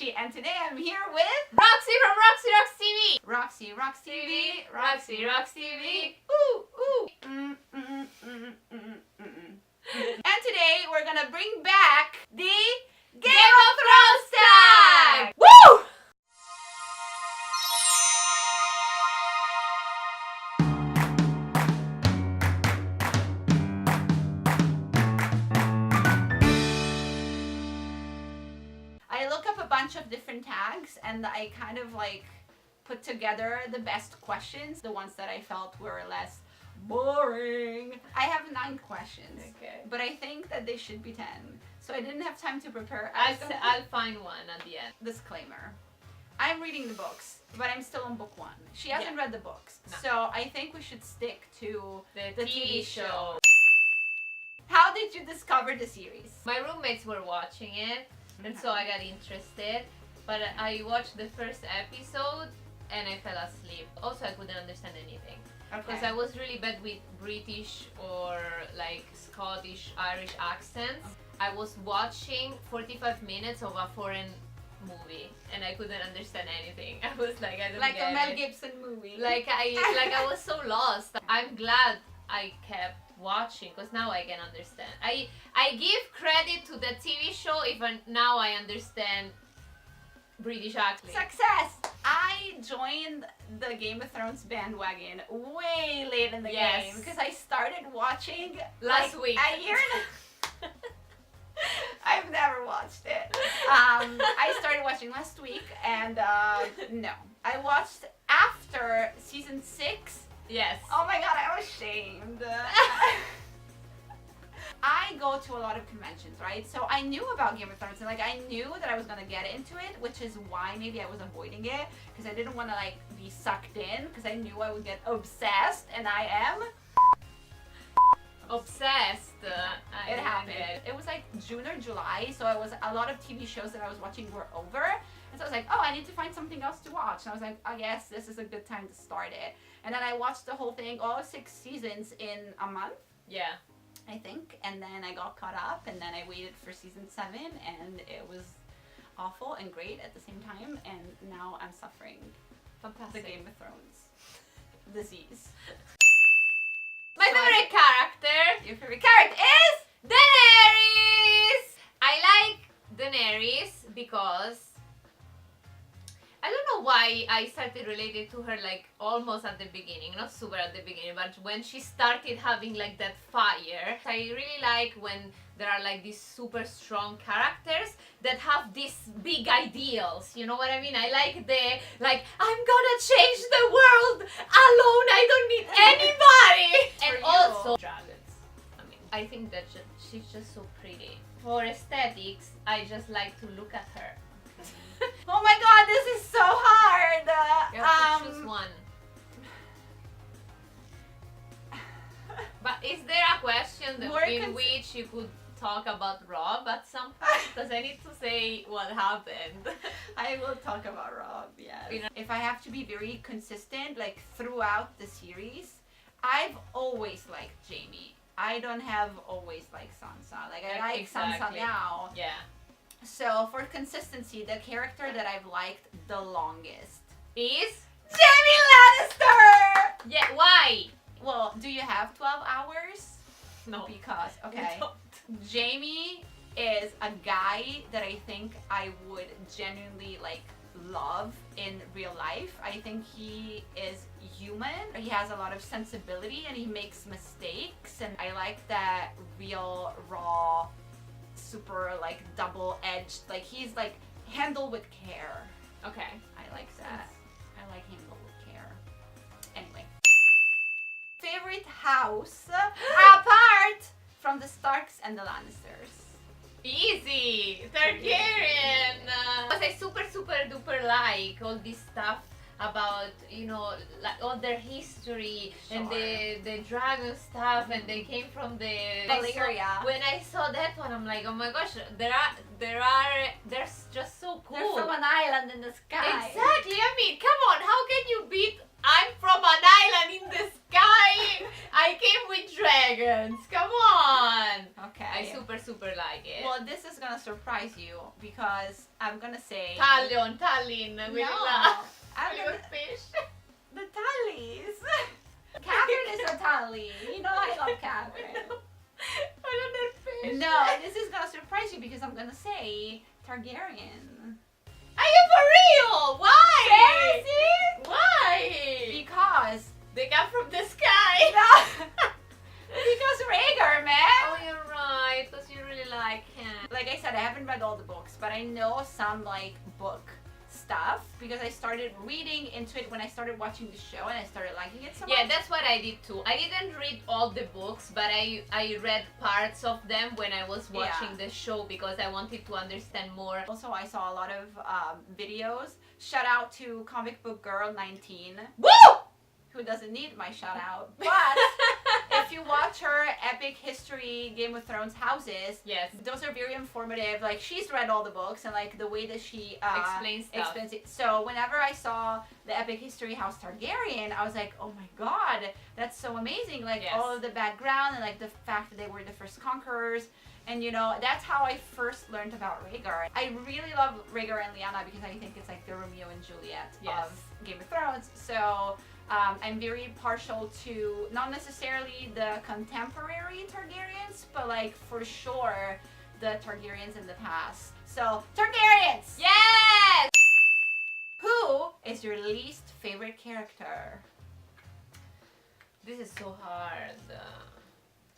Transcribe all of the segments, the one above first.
MORGHULIS, and today I'm here with Roxy from RoxyRocksTv. RoxyRocksTv. RoxyRocksTV. Ooh, ooh. And today we're gonna bring back the Game of Thrones tag! Woo! I look up a bunch of different tags and I kind of like put together the best questions, the ones that I felt were less boring. I have 9 questions, Okay. but I think that they should be 10. So I didn't have time to prepare. I'll find one at the end. Disclaimer. I'm reading the books, but I'm still on book 1. She hasn't read the books. No. So I think we should stick to The TV show. How did you discover the series? My roommates were watching it, and so I got interested. But I watched the first episode and I fell asleep. Also, I couldn't understand anything. Because I was really bad with British or like Scottish, Irish accents. I was watching 45 minutes of a foreign movie and I couldn't understand anything. I was like, I don't like get a Mel it. Gibson movie. I was so lost. I'm glad I kept watching because now I can understand. I give credit to the TV show if now I understand British accent. Success! I joined the Game of Thrones bandwagon way late in the game because I started watching last week. A year and I've never watched it. I started watching last week and no. I watched after season 6. Yes. Oh my god, I'm ashamed. I go to a lot of conventions, right? So I knew about Game of Thrones and like I knew that I was gonna get into it, which is why maybe I was avoiding it because I didn't want to like be sucked in because I knew I would get obsessed, and I am obsessed. It happened. It was like June or July, so it was a lot of TV shows that I was watching were over, and so I was like, oh, I need to find something else to watch, and I was like, I guess this is a good time to start it. And then I watched the whole thing, all 6 seasons in a month. Yeah. I think, and then I got caught up, and then I waited for season 7, and it was awful and great at the same time, and now I'm suffering Fantastic. the Game of Thrones disease. My favorite character. Your favorite character is Daenerys. I like Daenerys because I don't know why I started related to her like almost at the beginning, not super at the beginning, but when she started having like that fire. I really like when there are like these super strong characters that have these big ideals, you know what I mean? I like the, like, I'm gonna change the world alone, I don't need anybody! And you. also dragons. I mean, I think that she's just so pretty. For aesthetics, I just like to look at her. oh my god, this is so hard! You have to choose one. But is there a question in which you could talk about Rob at some point? Because I need to say what happened. I will talk about Rob, yes. You know, if I have to be very consistent, like throughout the series, I've always liked Jaime. I don't have always liked Sansa. Like, I like Sansa now. Yeah. So, for consistency, the character that I've liked the longest is Jaime Lannister! Yeah, why? Well, do you have 12 hours? No. Because, okay. Jaime is a guy that I think I would genuinely, like, love in real life. I think he is human. He has a lot of sensibility and he makes mistakes. And I like that real, raw, super like double-edged, like he's like handled with care. Okay. I like that. I like handled with care. Anyway. Favorite house apart from the Starks and the Lannisters? Easy! Targaryen! Because I super duper like all this stuff about, you know, like all their history and the dragon stuff, and they came from the Valyria. When I saw that one, I'm like, oh my gosh, they're just so cool. They're from an island in the sky. Exactly. I mean, come on, how can you beat I'm from an island in the sky. I came with dragons. Come on. Okay. I super like it. Well, this is gonna surprise you because I'm gonna say Tallinn. No, I'm Your gonna, fish. the tallies. Catherine is a tally. You know I love Catherine. Another fish. No, this is gonna surprise you because I'm gonna say Targaryen. Are you for real? Why? Seriously? Why? Because They come from the sky. because Rhaegar, man. Oh, you're right. Because you really like him. Like I said, I haven't read all the books, but I know some like book stuff because I started reading into it when I started watching the show and I started liking it so much. Yeah, that's what I did too. I didn't read all the books, but I read parts of them when I was watching the show because I wanted to understand more. Also, I saw a lot of videos. Shout out to Comic Book Girl 19. Woo! Who doesn't need my shout out. But if you watch her Epic History Game of Thrones houses, Yes. those are very informative. Like, she's read all the books and like the way that she Explains stuff. explains it. So whenever I saw the Epic History House Targaryen, I was like, oh my god, that's so amazing. Like, Yes. all of the background and like the fact that they were the first conquerors. And you know, that's how I first learned about Rhaegar. I really love Rhaegar and Lyanna because I think it's like the Romeo and Juliet Yes. of Game of Thrones. So I'm very partial to not necessarily the contemporary Targaryens, but like for sure the Targaryens in the past. So Targaryens! Yes! Who is your least favorite character? This is so hard.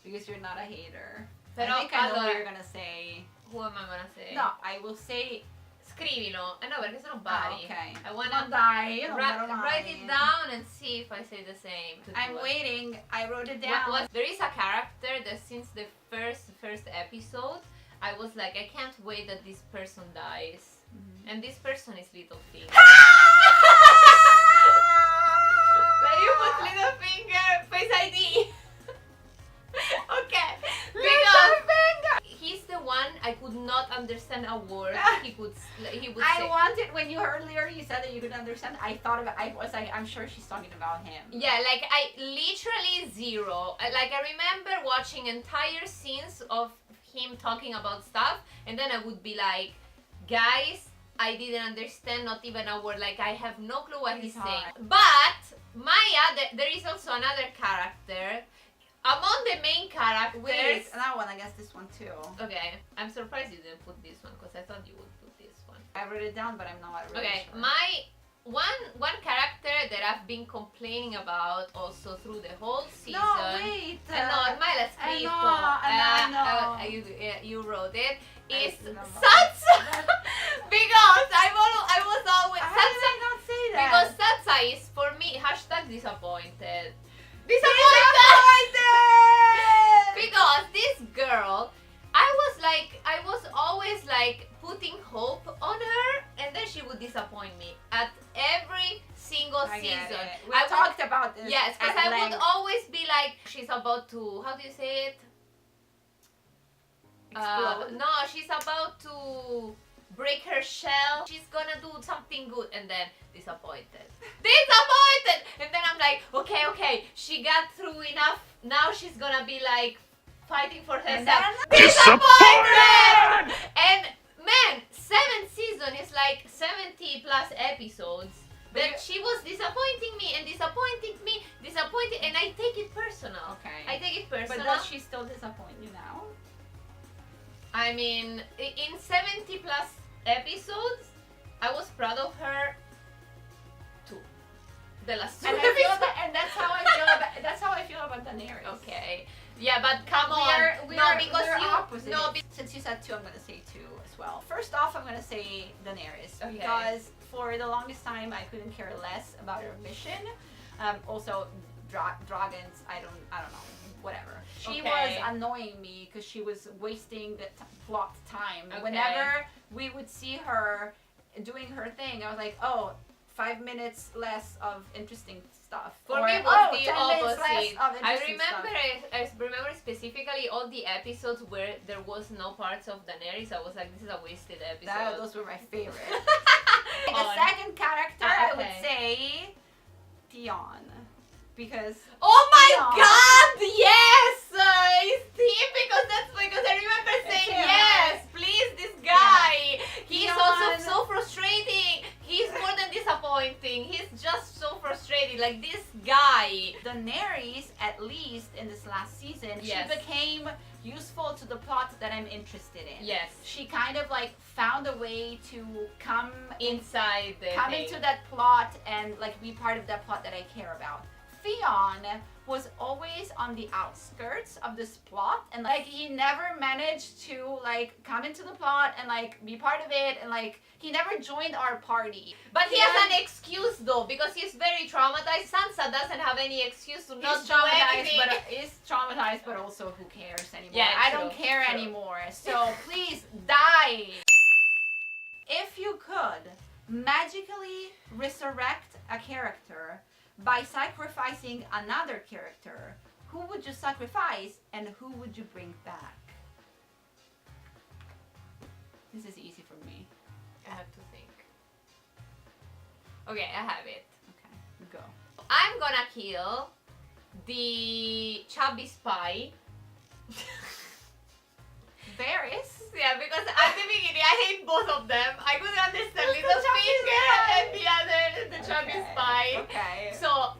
Because you're not a hater. Pero I think I know what allora- you're gonna say. Who am I gonna say? No, I will say. Scrivilo. No, perché sono vari. Okay. I wanna Ma dai, io non me lo write mai. it down and see if I say the same. I'm waiting. I wrote it down. There is a character that since the first episode, I was like, I can't wait that this person dies. And this person is Littlefinger. Like you put Littlefinger, Face ID. Okay. Because he's the one I could not understand a word. He would I say. wanted when you earlier you said that you could understand. I thought about. I was like, I'm sure she's talking about him. Yeah, like I literally zero. Like I remember watching entire scenes of him talking about stuff, and then I would be like, guys, I didn't understand not even a word. Like I have no clue what he's saying. But there is also another character. Among the main characters. Wait, that one. I guess this one too. Okay, I'm surprised you didn't put this one because I thought you would put this one. I wrote it down, but I'm not really Okay, sure. my one character that I've been complaining about also through the whole season. No, wait. No, ormai l'ha scritto. I know. You wrote it. Is remember. Sansa because I was always How did I not say that? because Sansa is for me #disappointed. Because this girl, I was always like putting hope on her, and then she would disappoint me at every single I get season. it. We I talked about this. Yes, because at I would length. always be like, she's about to, how do you say it? Explode. No, she's about to break her shell. She's gonna do something good, and then disappointed. And then I'm like, okay, she got through enough. Now she's gonna be like fighting for And herself. then- Disappointed! And man, 7th season is like 70 plus episodes. That she was disappointing me, and I take it personal. Okay. I take it But personal. does she still disappoint you now? I mean, in 70 plus episodes, I was proud of her too. The last two And, I feel episodes. that, and that's how I feel about Daenerys. Okay. Yeah, but come on. We're No, opposites. no, Since you said two, I'm gonna say two as well. First off, I'm gonna say Daenerys Okay. because for the longest time I couldn't care less about her mission. Also, dragons. I don't know. Whatever. She Okay. was annoying me because she was wasting the plot time. Okay. Whenever we would see her doing her thing, I was like, oh, 5 minutes less of interesting stuff. For Or, me, it was the 10 minutes less opposite. of I interesting remember, stuff. I remember specifically all the episodes where there was no parts of Daenerys. I was like, this is a wasted episode. Those were my favorite. The On. second character, I would Okay. say Theon. Because Oh my Theon- god, yes! It's him because I remember saying him, yes, right? please, this guy. He's also Theon. so frustrating. He's more than disappointing. He's just so frustrating. Like this guy. Daenerys, at least in this last season, Yes. she became useful to the plot that I'm interested in. Yes. She kind of like found a way to come Inside the come thing. into that plot and like be part of that plot that I care about. Theon was always on the outskirts of this plot, and like he never managed to like come into the plot and like be part of it, and like he never joined our party. But he has Theon- an excuse though, because he's very traumatized. Sansa doesn't have any excuse to not He's do traumatized, anything. but is traumatized, but also who cares anymore? Yeah, I true, don't care true. anymore. So please die. If you could magically resurrect a character by sacrificing another character, who would you sacrifice and who would you bring back? This is easy for me. I have to think. Okay, I have it. Okay, go. I'm gonna kill the chubby spy. Varys? Yeah, because at the beginning I hate both of them. I couldn't understand Who's the little chubby finger spy? and the other, the chubby spy. Okay. So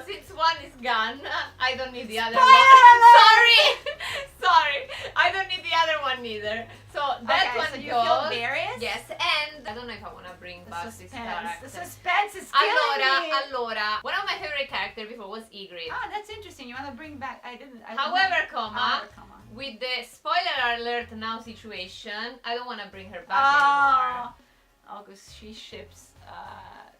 since one is gone, I don't need the other Spoiler one. alert! Sorry, I don't need the other one neither. So that Okay, one so you goes. killed Varys? Yes, and I don't know if I wanna bring The back this suspense. character. The suspense is killing me. Allora, one of my favorite characters before was Ygritte. Ah, that's interesting. You want to bring back? I didn't. However, However, with the spoiler alert now situation, I don't want to bring her back anymore. Oh, because she ships.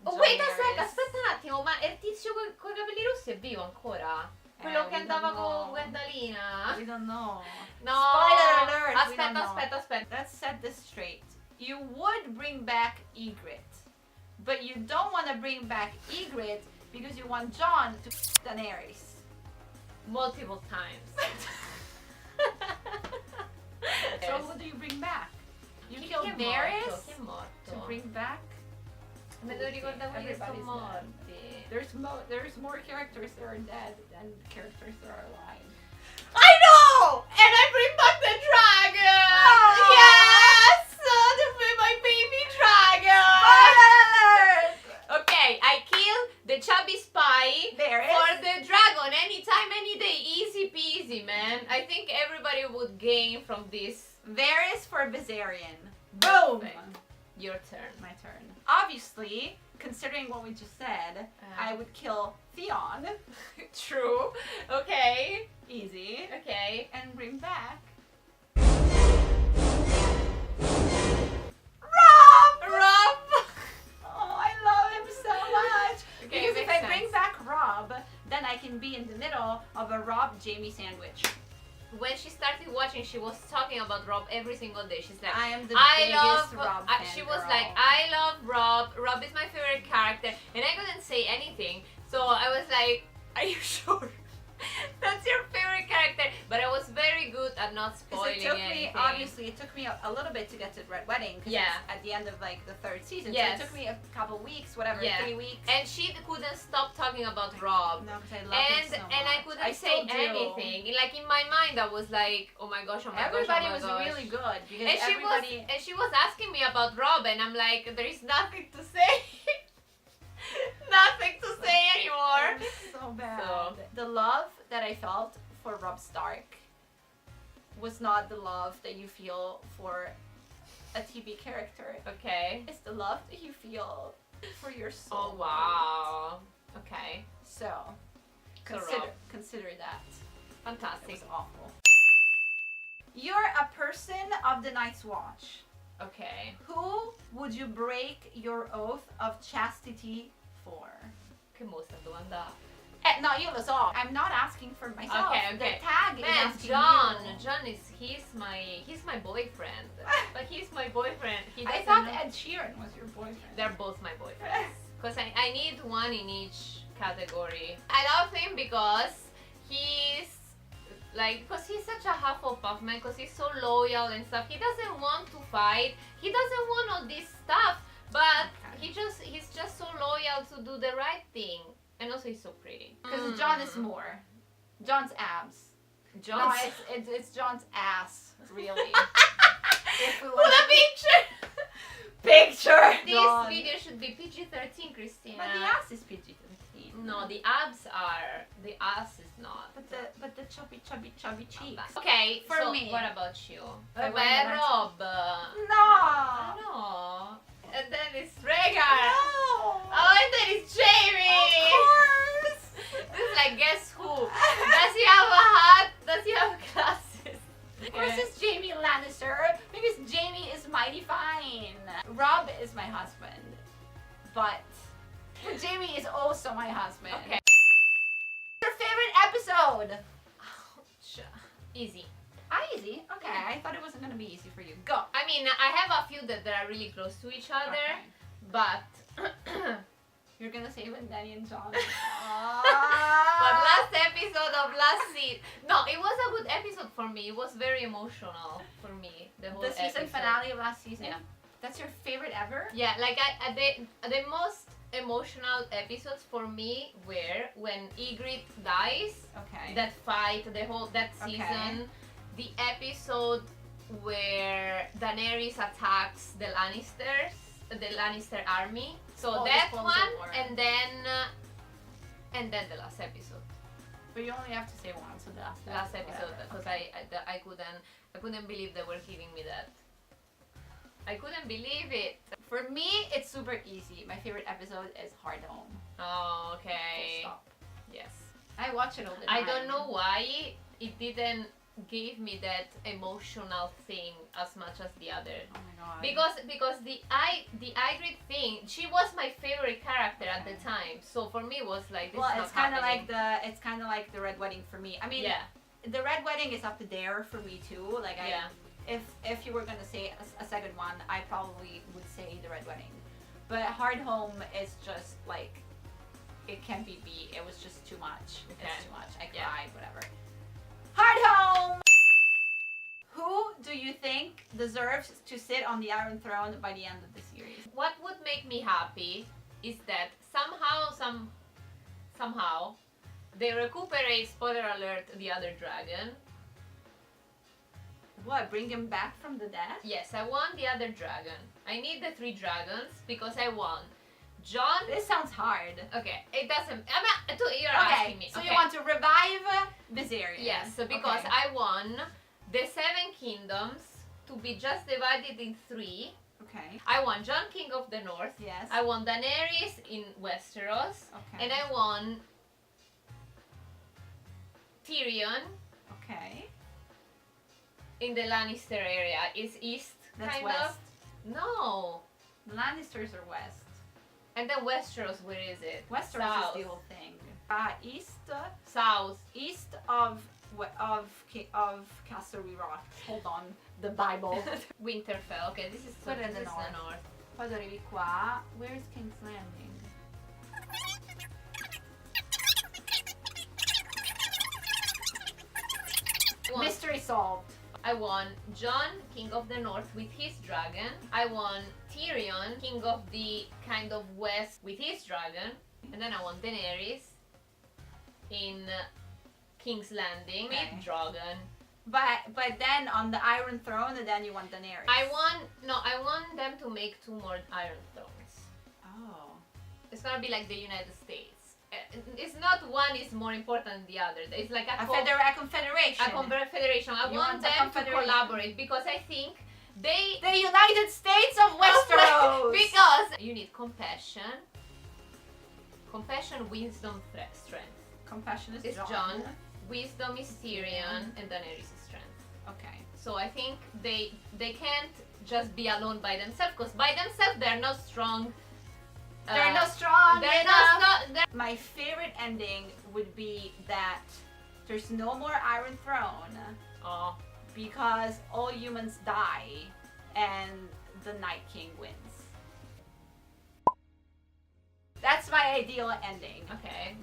Oh, wait a Daenerys. sec, aspetta un attimo, ma il tizio con i capelli rossi è vivo ancora? Quello che we andava don't know. con Gwendalina? We don't know. No! Spoiler alert, we don't Aspetta, know. aspetta. Let's set this straight. You would bring back Ygritte, but you don't want to bring back Ygritte because you want Jon to Daenerys. Multiple times. So who do you bring back? You Chi killed è Varys morto? Chi è morto? to bring back. Me lo ricordavo che sono Everybody's morti. There's more characters that are dead than characters that are alive. I know! And I bring back the dragon! Oh! Yes! My baby dragon! Okay, I killed the chubby spy Varys. for the dragon anytime, any day. Easy peasy, man. I think everybody would gain from this. Varys for Viserion. Boom! Perfect. Your turn. My turn. Obviously, considering what we just said, I would kill Theon. True. Okay. Easy. Okay. And bring back Rob! Oh, I love him so much. Okay, Because if makes I bring sense. back Rob, then I can be in the middle of a Rob Jamie sandwich. When she started watching, she was talking about Rob every single day. She's like, I am the I biggest love Rob she fan was girl. like, I love Rob. Rob is my favorite character. And I couldn't say anything. So I was like, are you sure? That's your favorite character? But I was very good at not spoiling Because it took anything. me, obviously, it took me a little bit to get to Red Wedding. Because Yeah. it's at the end of like the third season. Yes. So it took me a couple weeks, whatever, Yeah. 3 weeks. And she couldn't stop talking about Rob. No, because I love him so much. I couldn't I say still do. anything. Like in my mind, I was like, oh my gosh, oh my Everybody gosh, oh my was gosh. really good because And everybody. she was asking me about Rob, and I'm like, there is nothing to say. Nothing to say anymore. It was so bad. So- The love that I felt for Robb Stark was not the love that you feel for a TV character. Okay. It's the love that you feel for your soul. Oh wow. Okay. So So Rob. consider that. It Fantastic. was awful. You're a person of the Night's Watch. Okay. Who would you break your oath of chastity for? Che mostra domanda. No, io lo so. I'm not asking for myself. Okay, okay. The tag is Man, asking John. you. John is he's my boyfriend. But he's my boyfriend. He I doesn't thought know- Ed Sheeran was your boyfriend. They're both my boyfriends. Because I need one in each category. I love him because he's such a Hufflepuff man, because he's so loyal and stuff. He doesn't want to fight. He doesn't want all this stuff. But he's just so loyal to do the right thing, and also he's so pretty. Because Jon is more. Jon's abs. John's. No, it's Jon's ass, really. If we Put want a to picture. picture. This Jon. video should be PG-13, Christina. But the ass is PG-13. No, the abs are. The ass is not. But the chubby cheeks. Okay, For so me. what about you? I Beh, want Rob. No. No. And then it's Rhaegar. No. Oh, and then it's Jamie. Of course. This is like, guess who? Does he have a hat? Does he have glasses? Of course it's Jamie Lannister, because Jamie is mighty fine. Rob is my husband, but Jamie is also my husband. Okay. Your favorite episode? Ouch. Easy. Easy. Okay, I thought it wasn't gonna be easy for you. Go. I mean, I have a few that are really close to each other, Okay. but You're gonna say when Danny and Jon. but last episode of last season, no, it was a good episode for me. It was very emotional for me. The whole The season episode. finale of last season. Yeah. That's your favorite ever? Yeah, like the most emotional episodes for me were when Ygritte dies. Okay. That fight, that Okay. season, the episode where Daenerys attacks the Lannister army. So Oh, the that Spoils of one, War. and then the last episode. But you only have to say one, so the Last episode, whatever. because Okay. I couldn't believe they were giving me that. I couldn't believe it. For me, it's super easy. My favorite episode is Hard Home. Oh, Full okay. stop. Yes. I watch it all the I time. don't know why it didn't give me that emotional thing as much as the other. Oh my god. Because the Ygritte thing, she was my favorite character at the time. So for me, it was like this. well, is it's not kind of happening. like the Red Wedding for me. I mean, Yeah. the Red Wedding is up there for me too. Like Yeah. if you were gonna say a second one, I probably would say the Red Wedding. But Hard Home is just like, it can't be beat. It was just too much. Okay. It's too much. I Yeah. cried, whatever. Hard Home! Who do you think deserves to sit on the Iron Throne by the end of the series? What would make me happy is that somehow they recuperate, spoiler alert, the other dragon. What, bring him back from the dead? Yes, I want the other dragon. I need the 3 dragons because I want Jon. This sounds hard. Okay, it doesn't. You're Okay, asking me. so Okay. you want to revive Viserion? Yes, so because Okay. I want the 7 kingdoms to be just divided in 3. Okay. I want Jon, King of the North. Yes. I want Daenerys in Westeros. Okay. And I want Tyrion Okay. in the Lannister area. Is east, That's kind west. of. No. The Lannisters are west. And then Westeros, where is it? Westeros South. is the old thing. East South. of Castle Rock. Hold on. The Bible. Winterfell. Okay, this is Put it in this the is north. the north. Poi arrivi qua. Where's King's Landing? Mystery solved. I want Jon, King of the North, with his dragon. I want Tyrion, King of the kind of West, with his dragon. And then I want Daenerys in King's Landing Okay. with dragon. But then on the Iron Throne, then you want Daenerys. I want them to make 2 more Iron Thrones. Oh. It's gonna be like the United States. It's not one is more important than the other. It's like A confederation. a confederation. I You want want a them to confederation. collaborate because I think they The United States of Westeros. because you need compassion, wisdom, strength. Compassion is It's Jon. Jon. Wisdom is Tyrion, and Daenerys is strength. Okay. So I think they can't just be alone by themselves because by themselves they're not strong. They're not strong They're enough. not. My favorite ending would be that there's no more Iron Throne Oh, because all humans die and the Night King wins. That's my ideal ending. okay.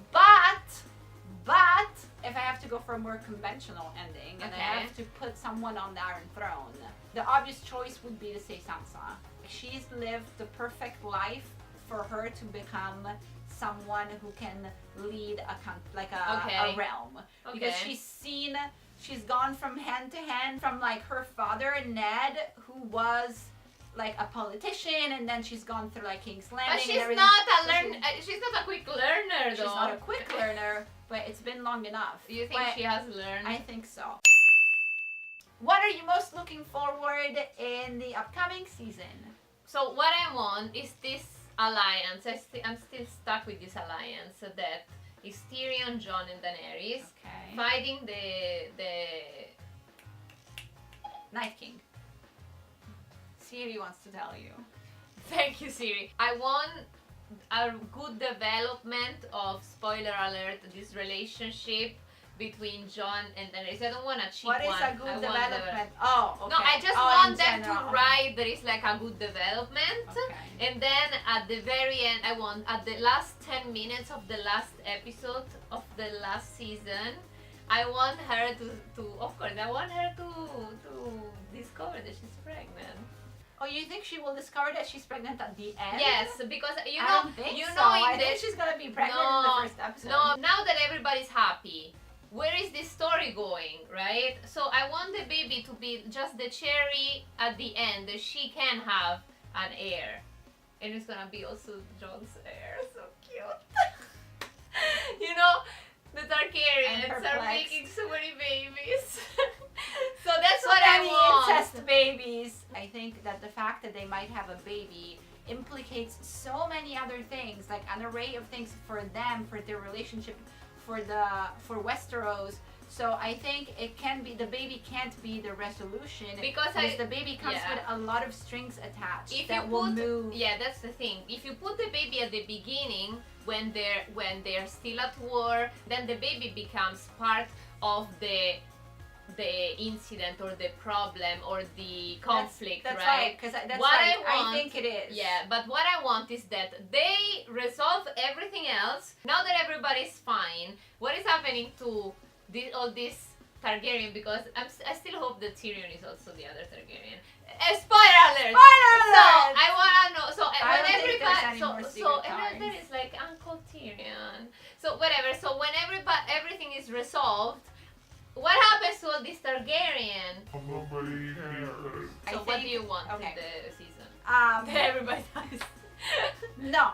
But if I have to go for a more conventional ending and I Okay. have to put someone on the Iron Throne, the obvious choice would be to say Sansa. She's lived the perfect life for her to become someone who can lead a realm. Because she's gone from hand to hand, from like her father Ned, who was like a politician, and then she's gone through like King's Landing. But she's and not everything. she's not a quick learner though. She's not a quick learner, but it's been long enough. You think But she has learned? I think so. What are you most looking forward in the upcoming season? So what I want is this alliance. I'm still stuck with this alliance that is Tyrion, Jon, and Daenerys fighting the Night King. Siri wants to tell you. Thank you, Siri. I want a good development of, spoiler alert, this relationship between Jon and Daenerys. I don't want a cheap one. What is a good development? Oh, okay. No, I just want them to write there is like a good development. Okay. And then at the very end, I want, at the last 10 minutes of the last episode of the last season, I want her to of course, I want her to discover that she's pregnant. Oh, you think she will discover that she's pregnant at the end? Yes, because I don't think so. I think she's gonna be pregnant in the first episode. No, now that everybody's happy, where is this story going, right? So I want the baby to be just the cherry at the end, that she can have an heir. And it's gonna be also Jon's heir, so cute. You know, the Targaryens are making so many babies. So that's what I want. Incest babies. I think that the fact that they might have a baby implicates so many other things, like an array of things for them, for their relationship, for Westeros. So I think it can be, the baby can't be the resolution because the baby comes with a lot of strings attached will move. Yeah, that's the thing. If you put the baby at the beginning when they're still at war, then the baby becomes part of the incident or the problem or the conflict, that's right? Because that's what right. I think it is. Yeah, but what I want is that they resolve everything else. Now that everybody's fine, what is happening to all this Targaryen? Because I still hope that Tyrion is also the other Targaryen. Spoiler alert! Spoiler alert! So I wanna know. So I when everybody, so there is like Uncle Tyrion. So whatever. So when everything is resolved, what happens to all this Targaryen? Nobody cares. So what do you want in the season? That everybody dies. No.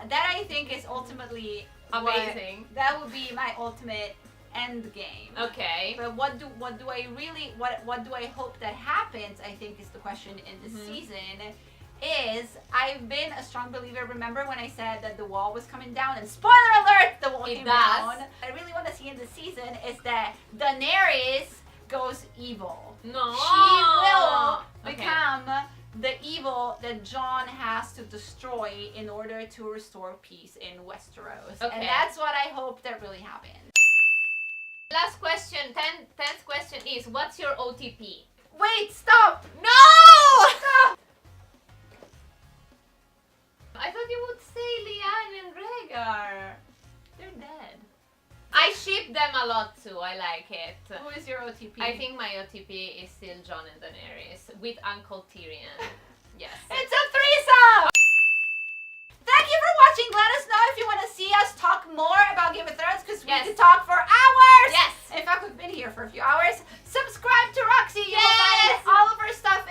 That I think is ultimately amazing. That would be my ultimate end game. Okay. But what do I hope that happens, I think, is the question in this season. I've been a strong believer. Remember when I said that the wall was coming down? And spoiler alert, the wall came down. I really want to see in the season is that Daenerys goes evil. No. She will become the evil that Jon has to destroy in order to restore peace in Westeros. Okay. And that's what I hope that really happens. Last question, 10th question is, what's your OTP? Wait, stop! No! Stop! I thought you would say Lyanna and Rhaegar. They're dead. I ship them a lot too, I like it. Who is your OTP? I think my OTP is still Jon and Daenerys with Uncle Tyrion. Yes. It's a threesome! Thank you for watching. Let us know if you want to see us talk more about Game of Thrones, because we could talk for hours. Yes. In fact, we've been here for a few hours. Subscribe to Roxy. You will find all of her stuff